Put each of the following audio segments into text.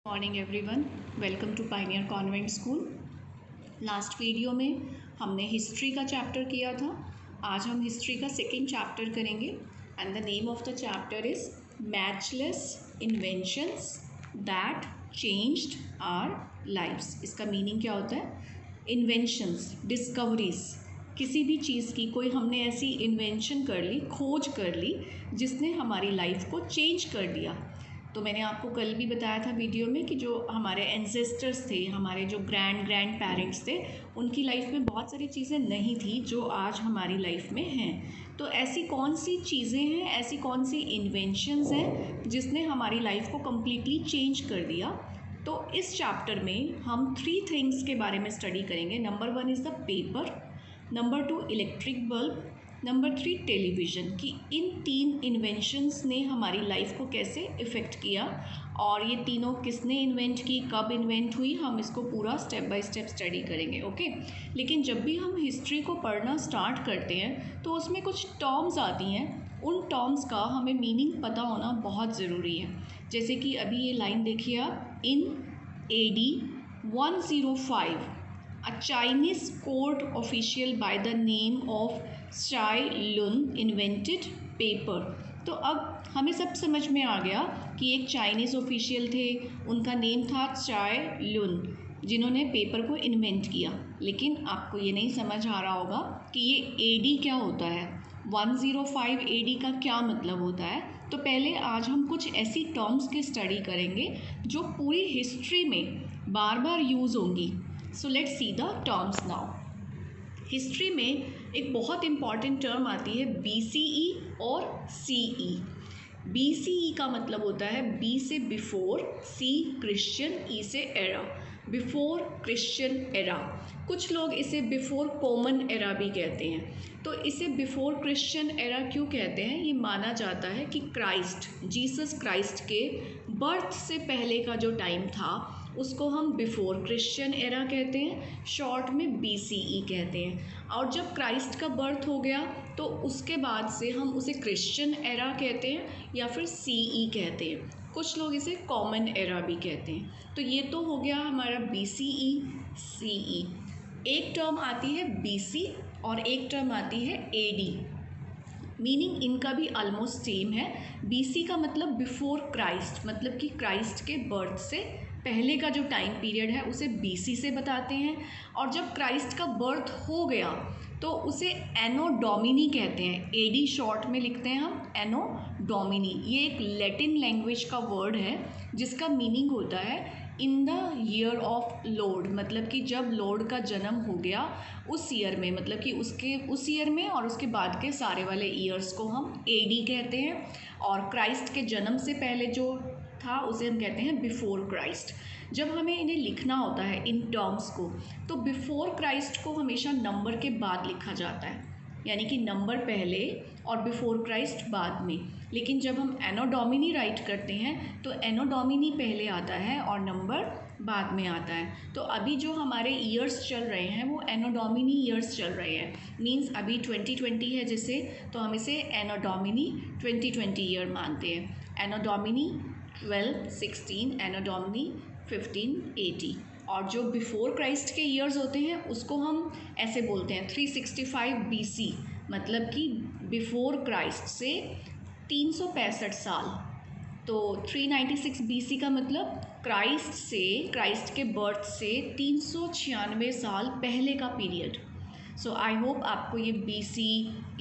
Morning everyone, welcome to pioneer convent school. Last video में हमने history का chapter किया था। आज हम हिस्ट्री का सेकेंड चैप्टर करेंगे and the name of the chapter is matchless inventions that changed our lives. इसका मीनिंग क्या होता है? इन्वेंशंस, डिस्कवरीज, किसी भी चीज़ की कोई हमने ऐसी इन्वेंशन कर ली, खोज कर ली जिसने हमारी लाइफ को चेंज कर दिया। तो मैंने आपको कल भी बताया था वीडियो में कि जो हमारे एंसेस्टर्स थे, हमारे जो ग्रैंड पेरेंट्स थे, उनकी लाइफ में बहुत सारी चीज़ें नहीं थी जो आज हमारी लाइफ में हैं। तो ऐसी कौन सी चीज़ें हैं, ऐसी कौन सी इन्वेंशंस हैं जिसने हमारी लाइफ को कम्प्लीटली चेंज कर दिया। तो इस चैप्टर में हम 3 थिंग्स के बारे में स्टडी करेंगे। Number 1 is the paper, number 2 electric bulb, number 3 television. कि इन 3 इन्वेंशंस ने हमारी लाइफ को कैसे इफ़ेक्ट किया और ये तीनों किसने इन्वेंट की, कब इन्वेंट हुई, हम इसको पूरा स्टेप बाय स्टेप स्टडी करेंगे। ओके। लेकिन जब भी हम हिस्ट्री को पढ़ना स्टार्ट करते हैं तो उसमें कुछ टर्म्स आती हैं। उन टर्म्स का हमें मीनिंग पता होना बहुत ज़रूरी है। जैसे कि अभी ये लाइन देखिए आप, इन AD 105 a Chinese court official by the name of चाय लुन इन्वेंटेड पेपर। तो अब हमें सब समझ में आ गया कि एक चाइनीज़ ऑफिशियल थे, उनका नेम था चाय लुन, जिन्होंने पेपर को इन्वेंट किया। लेकिन आपको ये नहीं समझ आ रहा होगा कि ये AD क्या होता है, 105 AD का क्या मतलब होता है। तो पहले आज हम कुछ ऐसी टर्म्स की स्टडी करेंगे जो पूरी हिस्ट्री में बार बार यूज़ होंगी। So let's see the terms now. History में एक बहुत इम्पॉर्टेंट टर्म आती है BCE और CE। BCE का मतलब होता है B से बिफोर, C क्रिश्चियन, E से एरा, बिफोर क्रिश्चियन एरा। कुछ लोग इसे बिफोर कॉमन एरा भी कहते हैं। तो इसे बिफोर क्रिश्चियन एरा क्यों कहते हैं? ये माना जाता है कि जीसस क्राइस्ट के बर्थ से पहले का जो टाइम था उसको हम बिफोर क्रिश्चियन एरा कहते हैं, शॉर्ट में BCE कहते हैं। और जब क्राइस्ट का बर्थ हो गया तो उसके बाद से हम उसे क्रिश्चियन एरा कहते हैं या फिर CE कहते हैं। कुछ लोग इसे कॉमन एरा भी कहते हैं। तो ये तो हो गया हमारा BCE, CE। एक टर्म आती है BC और एक टर्म आती है AD। मीनिंग इनका भी ऑलमोस्ट सेम है। BC का मतलब बिफोर क्राइस्ट, मतलब कि क्राइस्ट के बर्थ से पहले का जो टाइम पीरियड है उसे BC से बताते हैं। और जब क्राइस्ट का बर्थ हो गया तो उसे एनो डोमिनी कहते हैं। AD शॉर्ट में लिखते हैं हम एनो डोमिनी। ये एक लैटिन लैंग्वेज का वर्ड है जिसका मीनिंग होता है in the year of Lord, मतलब कि जब लॉर्ड का जन्म हो गया उस ईयर में, मतलब कि उस ईयर में और उसके बाद के सारे वाले ईयर्स को हम AD कहते हैं। और क्राइस्ट के जन्म से पहले जो था उसे हम कहते हैं बिफोर क्राइस्ट। जब हमें इन्हें लिखना होता है इन टर्म्स को, तो बिफोर क्राइस्ट को हमेशा नंबर के बाद लिखा जाता है, यानी कि नंबर पहले और बिफोर क्राइस्ट बाद में। लेकिन जब हम एनो डोमिनी राइट करते हैं तो एनो डोमिनी पहले आता है और नंबर बाद में आता है। तो अभी जो हमारे ईयर्स चल रहे हैं वो एनो डोमिनी ईयर्स चल रहे हैं। मींस अभी 2020 है जिसे, तो हम इसे एनो डोमिनी 2020 ईयर मानते हैं। एनो डोमिनी 1216, एनो डोमिनी 1580। और जो बिफोर क्राइस्ट के ईयर्स होते हैं उसको हम ऐसे बोलते हैं 365 BC, मतलब कि बिफोर क्राइस्ट से 365 साल। तो 396 BC का मतलब क्राइस्ट के बर्थ से 396 साल पहले का पीरियड। सो आई होप आपको ये BC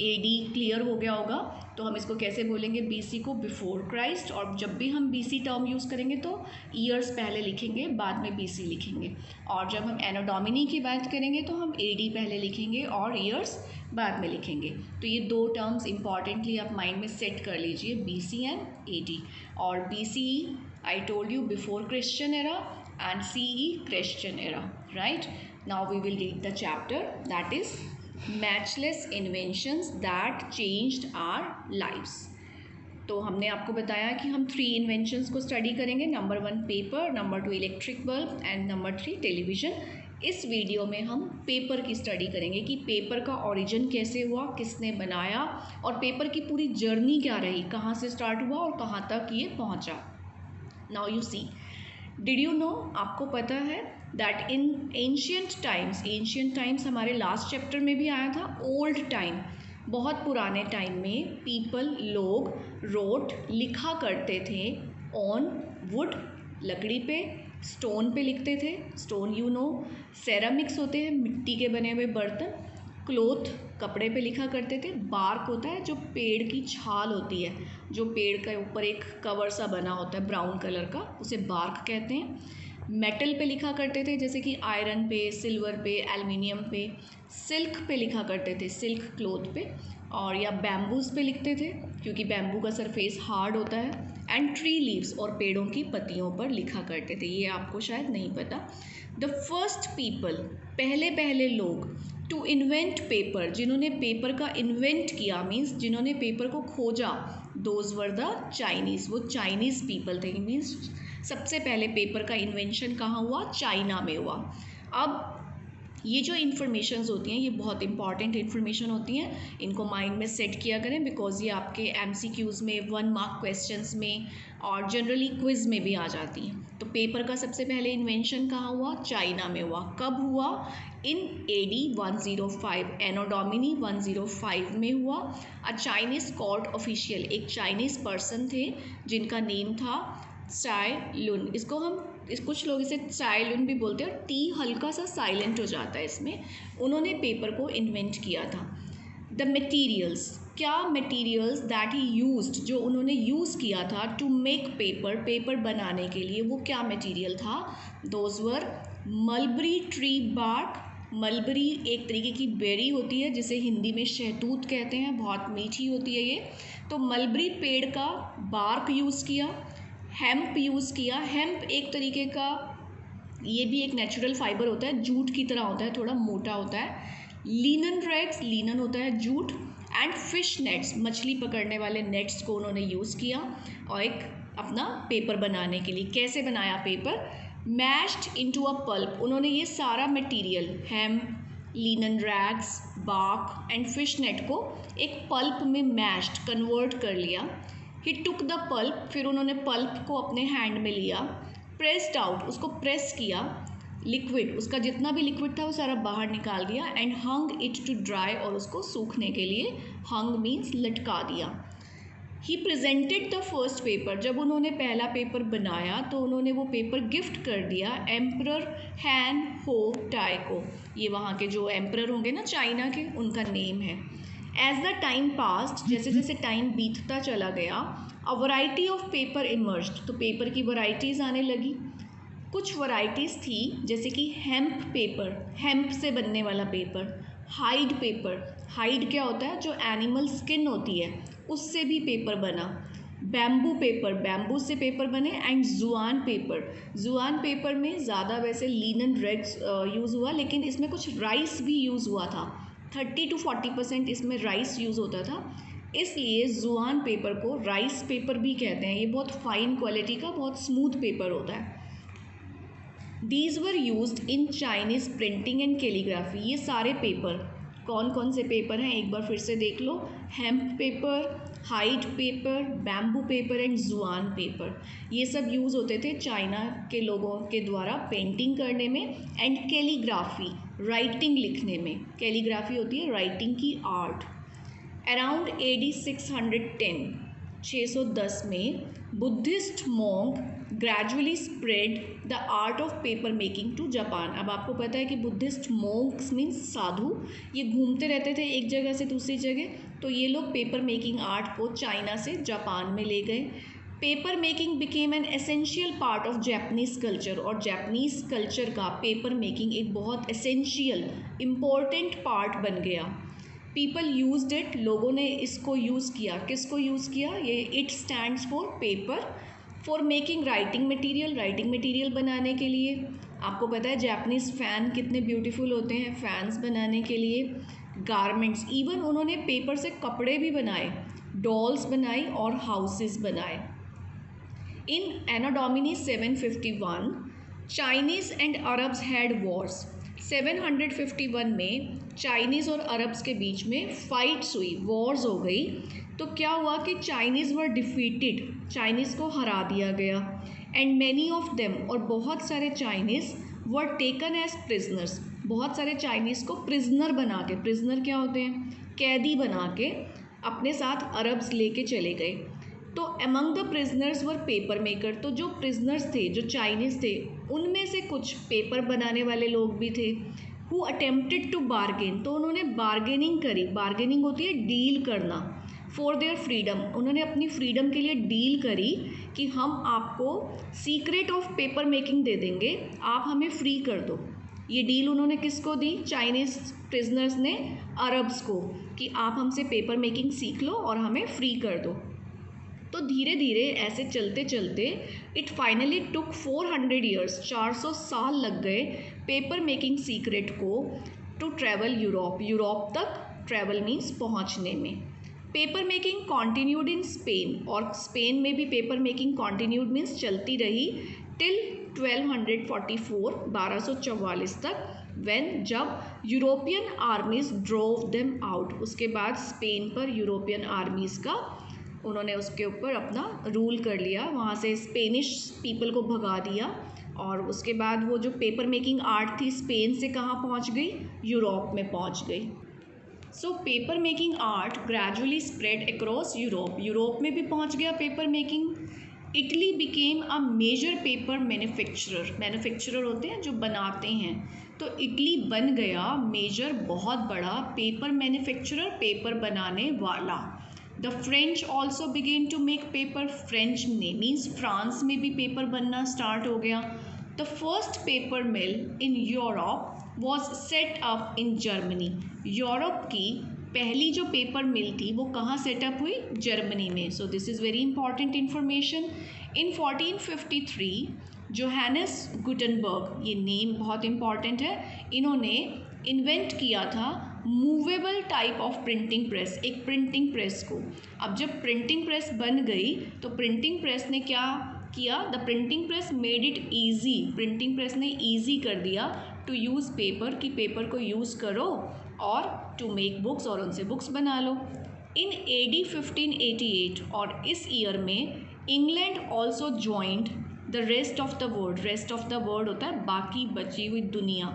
AD क्लियर हो गया होगा। तो हम इसको कैसे बोलेंगे, BC को बिफोर क्राइस्ट, और जब भी हम BC टर्म यूज़ करेंगे तो ईयर्स पहले लिखेंगे, बाद में BC लिखेंगे। और जब हम एनो डोमिनी की बात करेंगे तो हम AD पहले लिखेंगे और ईयर्स बाद में लिखेंगे। तो ये दो टर्म्स इंपॉर्टेंटली आप माइंड में सेट कर लीजिए, BC एंड AD। और BCE I told you before Christian era and CE Christian era, right? Now we will read the chapter, that is matchless inventions that changed our lives. तो हमने आपको बताया कि हम 3 इन्वेंशंस को स्टडी करेंगे। Number 1 paper, number 2 electric bulb and number 3 television. इस video में हम पेपर की स्टडी करेंगे कि पेपर का ओरिजिन कैसे हुआ, किसने बनाया और पेपर की पूरी जर्नी क्या रही, कहाँ से स्टार्ट हुआ और कहाँ तक ये पहुँचा। Now you see, did you know, आपको पता है दैट इन एंशियंट टाइम्स हमारे लास्ट चैप्टर में भी आया था, ओल्ड टाइम, बहुत पुराने टाइम में पीपल, लोग, रोट, लिखा करते थे, ऑन वुड, लकड़ी पे, स्टोन पे लिखते थे, स्टोन यू नो, सेरामिक्स होते हैं मिट्टी के बने हुए बर्तन, क्लोथ, कपड़े पे लिखा करते थे, बार्क होता है जो पेड़ की छाल होती है, जो पेड़ के ऊपर एक कवर सा बना होता है ब्राउन कलर का, उसे बार्क कहते हैं, मेटल पे लिखा करते थे जैसे कि आयरन पे, सिल्वर पे, एल्युमिनियम पे, सिल्क पे लिखा करते थे, सिल्क क्लोथ पे, और या बैम्बूज पे लिखते थे क्योंकि बैम्बू का सरफेस हार्ड होता है, एंड ट्री लीव्स और पेड़ों की पत्तियों पर लिखा करते थे, ये आपको शायद नहीं पता। द फर्स्ट पीपल, पहले लोग, टू इन्वेंट पेपर, जिन्होंने पेपर का इन्वेंट किया, मीन्स जिन्होंने पेपर को खोजा, दोज वर द चाइनीज़, वो चाइनीज़ पीपल थे, मीन्स सबसे पहले पेपर का इन्वेंशन कहाँ हुआ, चाइना में हुआ। अब ये जो इन्फॉर्मेशंस होती हैं ये बहुत इंपॉर्टेंट इन्फॉर्मेशन होती हैं, इनको माइंड में सेट किया करें बिकॉज ये आपके MCQs में 1 मार्क क्वेश्चंस में और जनरली क्विज़ में भी आ जाती हैं। तो पेपर का सबसे पहले इन्वेंशन कहाँ हुआ, चाइना में हुआ। कब हुआ, इन AD 105, एनो डोमिनी 105 में हुआ। अ चाइनीज़ कोर्ट ऑफिशियल, एक चाइनीज़ पर्सन थे जिनका नेम था चाई लुन, कुछ लोग इसे चाई लुन भी बोलते हैं, टी हल्का सा साइलेंट हो जाता है इसमें। उन्होंने पेपर को इन्वेंट किया था। द मटीरियल्स, क्या मटीरियल्स दैट ही यूज्ड, जो उन्होंने यूज़ किया था टू मेक पेपर बनाने के लिए, वो क्या मटीरियल था, those were mulberry tree bark. Mulberry एक तरीके की बेरी होती है जिसे हिंदी में शहतूत कहते हैं, बहुत मीठी होती है ये। तो मलबरी पेड़ का बार्क यूज़ किया, हेम्प यूज़ किया। हेम्प एक तरीके का, ये भी एक नेचुरल फाइबर होता है, जूट की तरह होता है, थोड़ा मोटा होता है। लीनन रैग्स, लीनन होता है जूट, एंड फिश नेट्स, मछली पकड़ने वाले नेट्स को उन्होंने यूज़ किया और एक अपना पेपर बनाने के लिए। कैसे बनाया paper, mashed into a pulp, उन्होंने ये सारा material hemp, linen rags, bark and fish net को एक पल्प में मैश्ड, कन्वर्ट कर लिया। ही टुक द पल्प, फिर उन्होंने पल्प को अपने हैंड में लिया, प्रेस्ड आउट, उसको प्रेस किया, लिक्विड, उसका जितना भी लिक्विड था वो सारा बाहर निकाल दिया, and hung it to dry, और उसको सूखने के लिए, हंग मीन्स लटका दिया। He presented the first paper, जब उन्होंने पहला पेपर बनाया तो उन्होंने वो पेपर गिफ्ट कर दिया एम्परर हैन हो टाई को, ये वहाँ के जो एम्परर होंगे ना चाइना के, उनका नेम है। एज द टाइम पास्ट, जैसे जैसे टाइम बीतता चला गया, a variety of paper emerged, तो पेपर की वैरायटीज़ आने लगी। कुछ वैरायटीज़ थी जैसे कि हेम्प पेपर, हेम्प से बनने वाला पेपर, हाइड पेपर, हाइड क्या होता है, जो एनिमल स्किन होती है उससे भी पेपर बना, बैम्बू पेपर, बैम्बू से पेपर बने, एंड जुआन पेपर, जुआन पेपर में ज़्यादा वैसे लीनन रेग्स यूज़ हुआ, लेकिन इसमें कुछ राइस भी यूज़ हुआ था, 30 to 40% इसमें राइस यूज़ होता था, इसलिए जुआन पेपर को राइस पेपर भी कहते हैं। ये बहुत फाइन क्वालिटी का, बहुत स्मूथ पेपर होता है। These were used in Chinese printing and calligraphy, ये सारे पेपर कौन कौन से पेपर हैं एक बार फिर से देख लो, hemp paper, hide paper, bamboo paper and Xuan paper, ये सब यूज़ होते थे चाइना के लोगों के द्वारा पेंटिंग करने में, एंड कैलीग्राफी, राइटिंग लिखने में, कैलीग्राफी होती है राइटिंग की आर्ट। अराउंड AD 610, 610 में Buddhist monk gradually spread the art of paper making to Japan. अब आपको पता है कि बुद्धिस्ट मॉन्क्स मीन्स साधु, ये घूमते रहते थे एक जगह से दूसरी जगह, तो ये लोग पेपर मेकिंग आर्ट को चाइना से जापान में ले गए। Paper making became an essential part of Japanese culture, और जैपनीज़ कल्चर का पेपर मेकिंग एक बहुत एसेंशियल इम्पोर्टेंट पार्ट बन गया। पीपल यूज्ड इट, लोगों ने इसको यूज़ किया, किसको यूज़ किया, ये it stands for paper, for making writing material, writing material बनाने के लिए। आपको पता है जापानीज़ फ़ैन कितने ब्यूटीफुल होते हैं, फ़ैन्स बनाने के लिए, गारमेंट्स, इवन उन्होंने पेपर से कपड़े भी बनाए, डॉल्स बनाई और हाउसेस बनाए। In Anno Domini 751 Chinese and Arabs had wars, 751 में चाइनीज़ और अरब्स के बीच में फाइट्स हुई, वॉर्स हो गई। तो क्या हुआ कि चाइनीज़ वर डिफीटेड, चाइनीज़ को हरा दिया गया। एंड मैनी ऑफ देम, और बहुत सारे Chinese were taken as prisoners, बहुत सारे चाइनीज़ को प्रिजनर बना के, प्रिजनर क्या होते हैं, कैदी बना के अपने साथ अरब्स लेके चले गए। तो among the prisoners were paper maker, तो जो प्रिजनर्स थे, जो चाइनीज़ थे, उनमें से कुछ पेपर बनाने वाले लोग भी थे। हु अटेम्प्टेड टू बार्गेन, तो उन्होंने बार्गेनिंग करी, बार्गेनिंग होती है डील करना, फॉर देयर फ्रीडम, उन्होंने अपनी फ्रीडम के लिए डील करी कि हम आपको secret of paper making they देंगे, आप हमें फ्री कर दो। ये डील उन्होंने किसको दी, चाइनीज़ प्रिजनर्स ने अरब्स को, कि आप हमसे पेपर मेकिंग सीख लो और हमें फ्री कर दो। तो धीरे धीरे ऐसे चलते चलते इट फाइनली टुक 400 ईयर्स, 400 साल लग गए पेपर मेकिंग सीक्रेट को टू ट्रैवल यूरोप, यूरोप तक ट्रैवल मीन्स पहुंचने में। Paper making continued in Spain, और स्पेन में भी पेपर मेकिंग कॉन्टीन्यूड मीन्स चलती रही टिल 1244, 1244 तक, व्हेन जब यूरोपियन आर्मीज ड्रोव देम आउट, उसके बाद स्पेन पर यूरोपियन आर्मीज़ का उन्होंने उसके ऊपर अपना रूल कर लिया, वहाँ से स्पेनिश पीपल को भगा दिया, और उसके बाद वो जो पेपर मेकिंग आर्ट थी स्पेन से कहाँ पहुँच गई, यूरोप में पहुँच गई। So paper making art gradually spread across Europe, Europe में भी पहुँच गया paper making. Italy became a major paper manufacturer, manufacturer होते हैं जो बनाते हैं, तो इटली बन गया मेजर, बहुत बड़ा पेपर मैन्युफैक्चरर, पेपर बनाने वाला। The French also began to make paper, French ने मीन्स फ्रांस में भी पेपर बनना स्टार्ट हो गया। The first paper mill in Europe was set up in Germany, Europe की पहली जो पेपर मिल थी वो कहाँ सेटअप हुई, जर्मनी में। So this is very important information. In 1453 Johannes Gutenberg, ये नेम बहुत इंपॉर्टेंट है, इन्होंने इन्वेंट किया था movable type of printing press, एक प्रिंटिंग प्रेस को। अब जब प्रिंटिंग प्रेस बन गई तो प्रिंटिंग प्रेस ने क्या किया, the printing press made it easy, printing press ने ईजी कर दिया टू यूज़ पेपर, कि पेपर को यूज़ करो और टू मेक बुक्स, और उनसे बुक्स बना लो। इन AD 1588, और इस ईयर में England also joint the rest of the world, rest of the world होता है बाकी बची हुई दुनिया,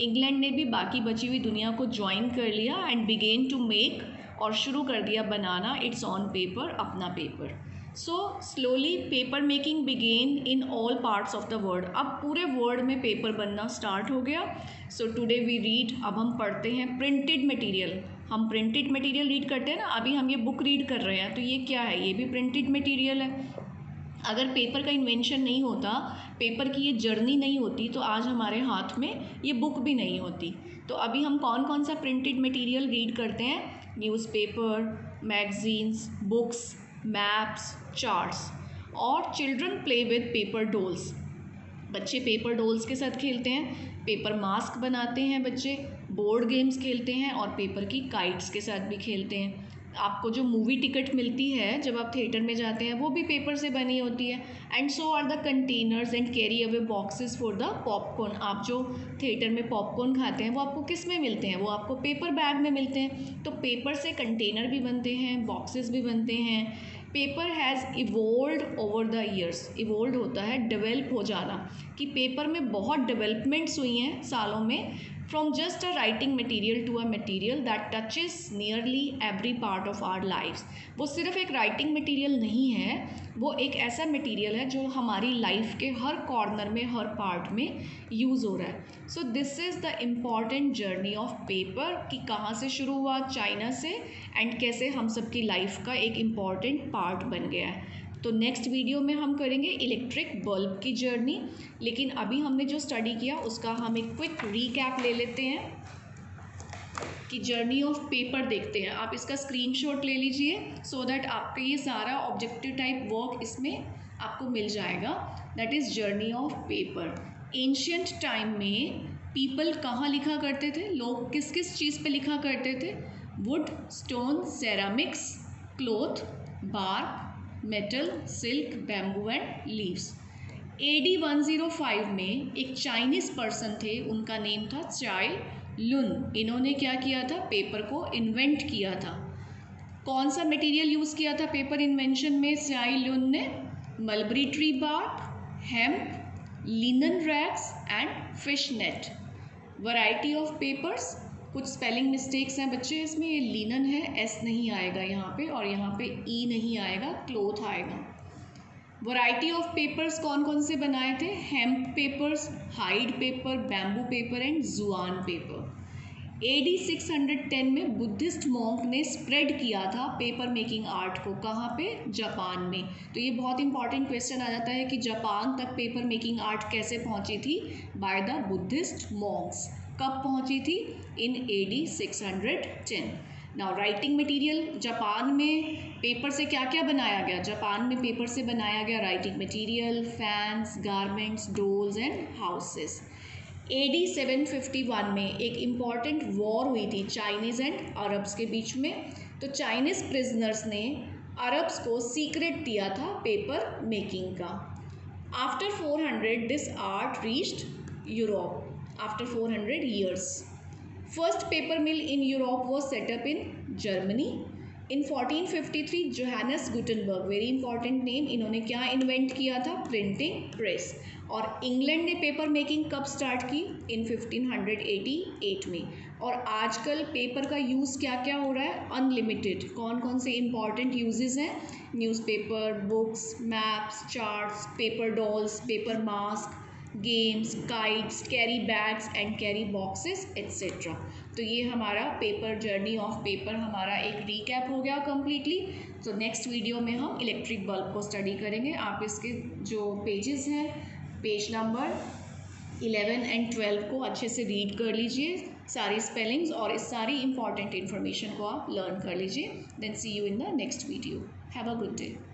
इंग्लैंड ने भी बाकी बची हुई दुनिया को ज्वाइन कर लिया एंड बिगेन टू मेक, और शुरू कर दिया बनाना इट्स ऑन पेपर, अपना paper. So slowly paper making began in all parts of the world, अब पूरे वर्ल्ड में पेपर बनना स्टार्ट हो गया। सो टुडे वी रीड, अब हम पढ़ते हैं प्रिंटेड मटेरियल, हम प्रिंटेड मटेरियल रीड करते हैं ना, अभी हम ये बुक रीड कर रहे हैं, तो ये क्या है, ये भी प्रिंटेड मटेरियल है। अगर पेपर का इन्वेंशन नहीं होता, पेपर की ये जर्नी नहीं होती, तो आज हमारे हाथ में ये बुक भी नहीं होती। तो अभी हम कौन कौन सा प्रिंटेड मटेरियल रीड करते हैं, newspaper, magazines, books, maps, charts, और children play with paper dolls, बच्चे पेपर डॉल्स के साथ खेलते हैं, पेपर मास्क बनाते हैं बच्चे, बोर्ड गेम्स खेलते हैं, और पेपर की काइट्स के साथ भी खेलते हैं। आपको जो मूवी टिकट मिलती है जब आप थिएटर में जाते हैं वो भी पेपर से बनी होती है। And so are the containers and carry away boxes for the popcorn, आप जो थिएटर में पॉपकॉर्न खाते हैं वो आपको किस में मिलते हैं, वो आपको पेपर बैग में मिलते हैं। तो पेपर से कंटेनर भी बनते हैं, बॉक्सेस भी बनते हैं। Paper has evolved over the years, evolve होता है डेवलप हो जाना, कि पेपर में बहुत डेवलपमेंट्स हुई हैं सालों में, from just a writing material to a material that touches nearly every part of our lifes. वो सिर्फ एक राइटिंग मटीरियल नहीं है, वो एक ऐसा मटीरियल है जो हमारी लाइफ के हर कॉर्नर में, हर पार्ट में यूज़ हो रहा है। So this is the important journey of paper, कि कहाँ से शुरू हुआ, चाइना से, एंड कैसे हम सबकी लाइफ का एक इम्पॉर्टेंट पार्ट बन गया है। तो नेक्स्ट वीडियो में हम करेंगे इलेक्ट्रिक बल्ब की जर्नी, लेकिन अभी हमने जो स्टडी किया उसका हम एक क्विक रीकैप ले लेते हैं, कि जर्नी ऑफ पेपर देखते हैं। आप इसका स्क्रीनशॉट ले लीजिए सो दैट आपका ये सारा ऑब्जेक्टिव टाइप वर्क इसमें आपको मिल जाएगा, that is journey of paper. Ancient time में पीपल कहाँ लिखा करते थे, लोग किस किस चीज़ पे लिखा करते थे, wood, stone, ceramics, cloth, bark, metal, silk, bamboo and leaves. AD 105 में एक चाइनीज़ पर्सन थे, उनका नेम था चाई लुन। इन्होंने क्या किया था, पेपर को इन्वेंट किया था। कौन सा मटेरियल यूज़ किया था पेपर इन्वेंशन में चाई लुन ने, mulberry tree bark, hemp, linen rags and fish net. Variety of papers, कुछ स्पेलिंग मिस्टेक्स हैं बच्चे इसमें, ये लिनन है, एस नहीं आएगा यहाँ पे, और यहाँ पे ई नहीं आएगा, क्लोथ आएगा। वैरायटी ऑफ पेपर्स कौन कौन से बनाए थे? Hemp papers, hide paper, bamboo paper and Xuan paper. AD 610 में बुद्धिस्ट मॉन्क ने स्प्रेड किया था पेपर मेकिंग आर्ट को, कहाँ पे? जापान में। तो ये बहुत इंपॉर्टेंट क्वेश्चन आ जाता है कि जापान तक पेपर मेकिंग आर्ट कैसे पहुँची थी? By the Buddhist Monks. कब पहुँची थी? इन AD 610। Now writing material, Japan में पेपर से क्या क्या बनाया गया? जापान में पेपर से बनाया गया writing material, fans, garments, doles and houses. AD 751 में एक इम्पॉर्टेंट वॉर हुई थी चाइनीज़ एंड अरब्स के बीच में। तो चाइनीज़ प्रिजनर्स ने अरब्स को सीक्रेट दिया था पेपर मेकिंग का। After 400 this art reached Europe after 400 years. First paper mill in Europe was set up in Germany. In 1453 Johannes Gutenberg, very important name, इन्होंने क्या इन्वेंट किया था? Printing press. और इंग्लैंड ने पेपर मेकिंग कब start की? इन 1588 में। और आजकल पेपर का यूज़ क्या क्या हो रहा है? अनलिमिटेड। कौन कौन से इंपॉर्टेंट यूजेस हैं? Newspaper, books, maps, charts, paper dolls, paper mask, games, kites, carry bags and carry boxes etcetera. तो ये हमारा पेपर जर्नी ऑफ पेपर हमारा एक रीकैप हो गया कम्प्लीटली। तो नेक्स्ट वीडियो में हम इलेक्ट्रिक बल्ब को स्टडी करेंगे। आप इसके जो पेजेस हैं, पेज नंबर 11 एंड 12 को अच्छे से रीड कर लीजिए, सारी स्पेलिंग्स और इस सारी इंपॉर्टेंट इन्फॉर्मेशन को आप लर्न कर लीजिए। Then see you in the next video. Have a good day.